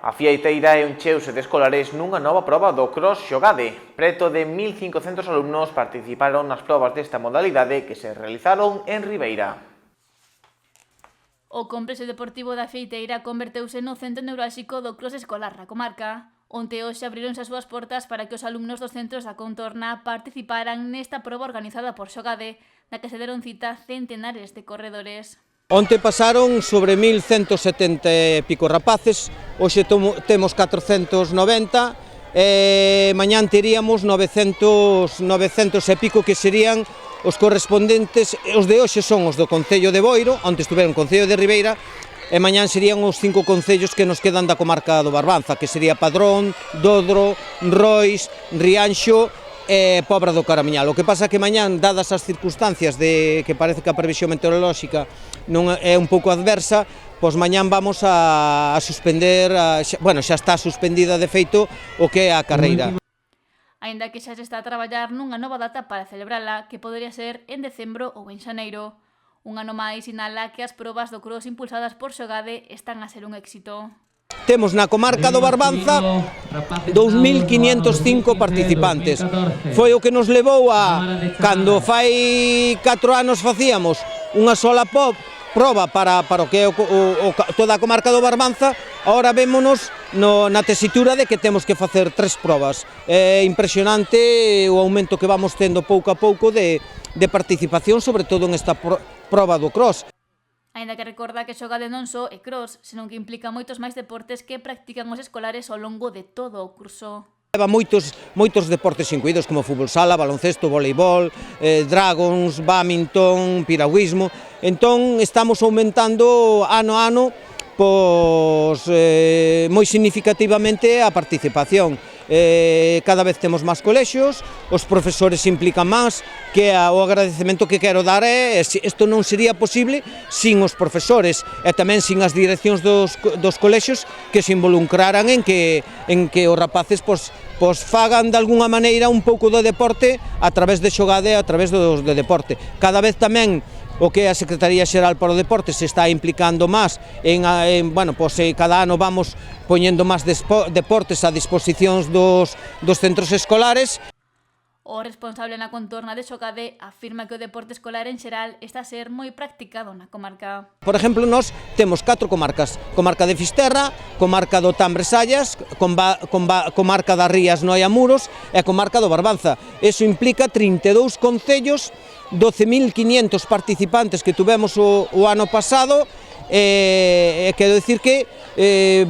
A fieiteira encheuse de escolares nunha nova proba do Cross Xogade. Preto de 1.500 alumnos participaron nas probas desta modalidade que se realizaron en Ribeira. O complexo deportivo da Fieiteira converteuse no centro neurálxico do cross escolar na comarca. Onte hoxe abrironse as súas portas para que os alumnos dos centros da contorna participaran nesta proba organizada por Xogade, na que se deron cita centenares de corredores. Onte pasaron sobre 1.170 e pico rapaces, hoxe temos 490, mañán teríamos 900 e pico que serían os correspondentes, os de hoxe son os do Concello de Boiro, onde estuveron o Concello de Ribeira, e mañán serían os 5 concellos que nos quedan da comarca do Barbanza, que sería Padrón, Dodro, Rois, Rianxo e Pobra do Caramiñal. O que pasa que mañán, dadas as circunstancias de que parece que a previsión meteorolóxica non é un pouco adversa, pois mañán vamos a suspender, xa está suspendida de feito o que é a carreira. Aínda que xa se está a traballar nunha nova data para celebrala, que podería ser en decembro ou en xaneiro. Un ano máis sinala que as probas do cross impulsadas por Xogade están a ser un éxito. Temos na comarca do Barbanza 2.505 participantes. Foi o que nos levou a, cando fai 4 anos facíamos unha sola proba para o que é toda a comarca do Barbanza, agora vémonos na tesitura de que temos que facer 3 probas. É impresionante o aumento que vamos tendo pouco a pouco de participación, sobre todo en esta proba do cross. Aínda que recorda que Xogade non só é cross, senón que implica moitos máis deportes que practican os escolares ao longo de todo o curso. Leva moitos deportes incluídos como fútbol sala, baloncesto, voleibol, dragons, badminton, piragüismo. Entón estamos aumentando ano a ano moi significativamente a participación. Cada vez temos máis colexios, os profesores se implican máis, que o agradecemento que quero dar é isto non sería posible sin os profesores e tamén sin as direccións dos colexios que se involucraran en que os rapaces fagan de alguna maneira un pouco do deporte a través de Xogade, a través do deporte. Cada vez tamén o que a Secretaría Xeral para o Deporte se está implicando máis cada ano vamos poñendo máis deportes a disposición dos centros escolares. O responsable na contorna de Xogade afirma que o deporte escolar en xeral está a ser moi practicado na comarca. Por exemplo, nós temos 4 comarcas: comarca de Fisterra, comarca do Tambre-Sallas, comarca das Rías, Noia, Muros e comarca do Barbanza. Eso implica 32 concellos, 12.500 participantes que tuvemos o ano pasado, quero dicir que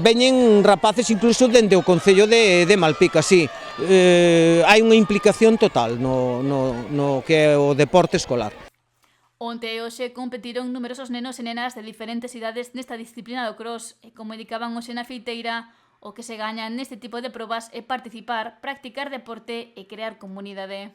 veñen rapaces incluso dende o Concello de Malpica, sí. Hai unha implicación total no que é o deporte escolar. Onte e hoxe competiron numerosos nenos e nenas de diferentes idades nesta disciplina do cross e, como indicaban hoxe na Fieiteira, o que se gaña neste tipo de probas é participar, practicar deporte e crear comunidade.